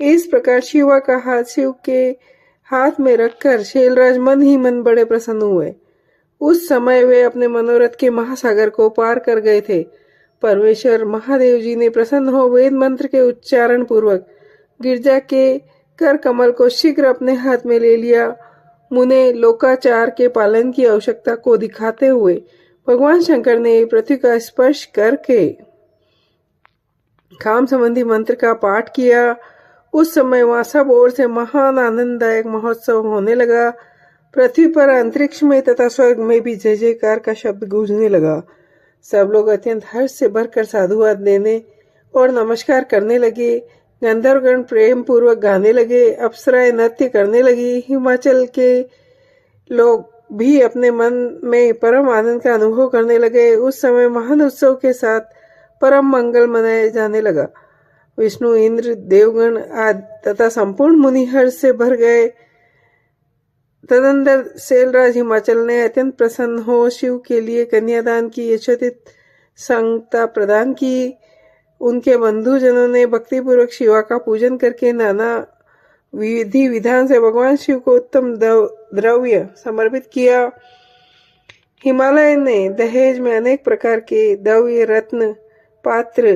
इस प्रकार शिवा का हाथ शिव के हाथ में रखकर शैलराज मन ही मन बड़े प्रसन्न हुए। उस समय वे अपने मनोरथ के महासागर को पार कर गए थे। परमेश्वर महादेव जी ने प्रसन्न हो वेद मंत्र के उच्चारण पूर्वक गिरजा के कर कमल को शीघ्र अपने हाथ में ले लिया। मुने लोकाचार के पालन की आवश्यकता को दिखाते हुए भगवान शंकर ने पृथ्वी का स्पर्श करके काम संबंधी मंत्र का पाठ किया। उस समय वहां सब ओर से महान आनंददायक महोत्सव होने लगा। पृथ्वी पर, अंतरिक्ष में तथा स्वर्ग में भी जय जयकार का शब्द गूंजने लगा। सब लोग अत्यंत हर्ष से भरकर साधुवाद देने और नमस्कार करने लगे। गंधर्वगण प्रेम पूर्वक गाने लगे, अप्सराएं नृत्य करने लगी। हिमाचल के लोग भी अपने मन में परम आनंद का अनुभव करने लगे। उस समय महान उत्सव के साथ परम मंगल मनाया जाने लगा। विष्णु, इंद्र, देवगण आदि तथा संपूर्ण मुनि हर्ष से भर गए। तदनंतर शैलराज हिमाचल ने अत्यंत प्रसन्न हो शिव के लिए कन्यादान की यथोचित संगता प्रदान की। उनके बंधुजनों ने भक्तिपूर्वक शिवा का पूजन करके नाना विधि विधान से भगवान शिव को उत्तम द्रव्य समर्पित किया। हिमालय ने दहेज में अनेक प्रकार के द्रव्य, रत्न, पात्र,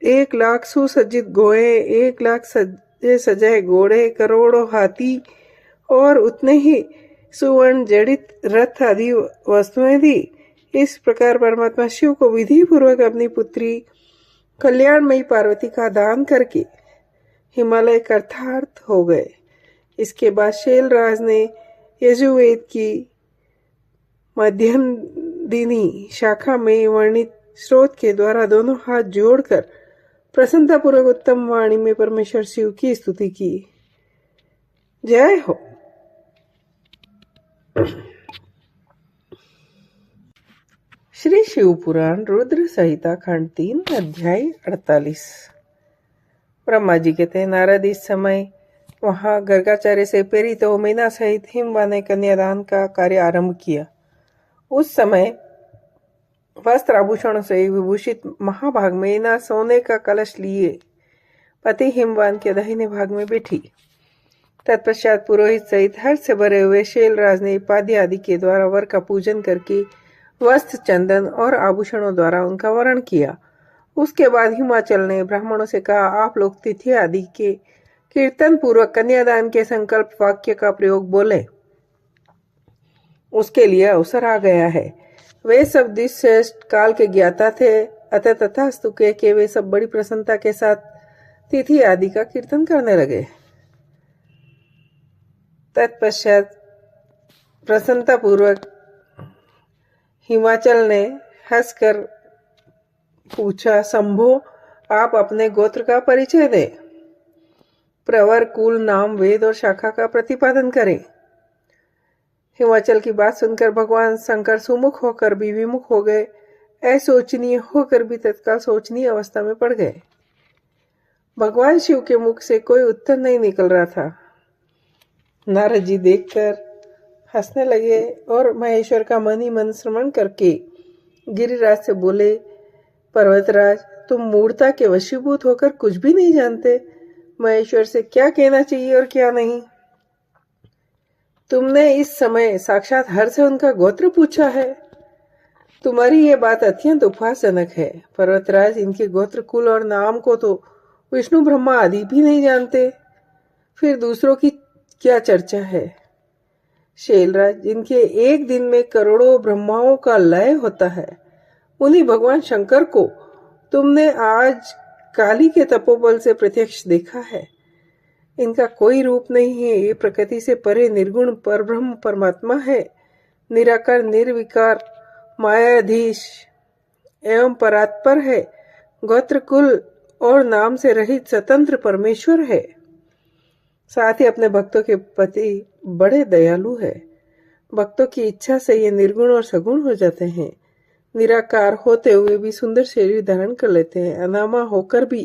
1,00,000 सुसज्जित गोए, 1,00,000 सजे सजाए घोड़े, करोड़ों हाथी और उतने ही सुवर्ण जड़ित रथ आदि वस्तुएं दी। इस प्रकार परमात्मा शिव को विधि पूर्वक अपनी पुत्री कल्याणमयी पार्वती का दान करके हिमालय कृतार्थ हो गए। इसके बाद शैलराज ने यजुर्वेद की मध्यदिनी शाखा में वर्णित स्रोत के द्वारा दोनों हाथ जोड़कर प्रसन्नतापूर्वक उत्तम वाणी में परमेश्वर शिव की स्तुति की। जय हो। श्री शिव पुराण रुद्र संहिता खंड 3 अध्याय 48। ब्रह्मा जी कहते हैं, नारद इस समय वहां गर्गाचार्य से प्रेरित हो मीना सहित हिमवा ने कन्यादान का कार्य आरंभ किया। उस समय वस्त्र आभूषणों से विभूषित महाभाग मीना सोने का कलश लिए पति हिमवान के दाहिने भाग में बैठी। तत्पश्चात पुरोहित सहित हर्ष से भरे हुए शैलराज ने पाद्य आदि के द्वारा वर का पूजन करके वस्त्र, चंदन और आभूषणों द्वारा उनका वरण किया। उसके बाद हिमाचल ने ब्राह्मणों से कहा, आप लोग तिथि आदि के कीर्तन पूर्वक कन्यादान के संकल्प वाक्य का प्रयोग बोले। उसके लिए अवसर आ गया है। वे सब दिश्रेष्ठ काल के ज्ञाता थे, अतः तथास्तु के वे सब बड़ी प्रसन्नता के साथ तिथि आदि का कीर्तन करने लगे। तत्पश्चात प्रसन्नता पूर्वक हिमाचल ने हंसकर पूछा, शंभो, आप अपने गोत्र का परिचय दें। प्रवर, कुल, नाम, वेद और शाखा का प्रतिपादन करें। हिमाचल की बात सुनकर भगवान शंकर सुमुख होकर भी विमुख हो गए। असोचनीय होकर भी तत्काल सोचनीय अवस्था में पड़ गए। भगवान शिव के मुख से कोई उत्तर नहीं निकल रहा था। नारद जी देखकर हंसने लगे और महेश्वर का मन ही मन श्रवण करके गिरिराज से बोले, पर्वतराज, तुम मूर्ता के वशीभूत होकर कुछ भी नहीं जानते। महेश्वर से क्या कहना चाहिए और क्या नहीं। तुमने इस समय साक्षात हर से उनका गोत्र पूछा है। तुम्हारी ये बात अत्यंत उपहासजनक है। पर्वतराज, इनके गोत्र, कुल और नाम को तो विष्णु ब्रह्मा आदि भी नहीं जानते, फिर दूसरों की क्या चर्चा है। शैलराज, जिनके एक दिन में करोड़ों ब्रह्माओं का लय होता है, उन्हीं भगवान शंकर को तुमने आज काली के तपोबल से प्रत्यक्ष देखा है। इनका कोई रूप नहीं है। ये प्रकृति से परे निर्गुण परब्रह्म परमात्मा है। निराकार, निर्विकार, मायाधीश एवं परात्पर है। गोत्र, कुल और नाम से रहित स्वतंत्र परमेश्वर है। साथ ही अपने भक्तों के प्रति बड़े दयालु है। भक्तों की इच्छा से ये निर्गुण और सगुण हो जाते हैं। निराकार होते हुए भी सुंदर शरीर धारण कर लेते हैं। अनामा होकर भी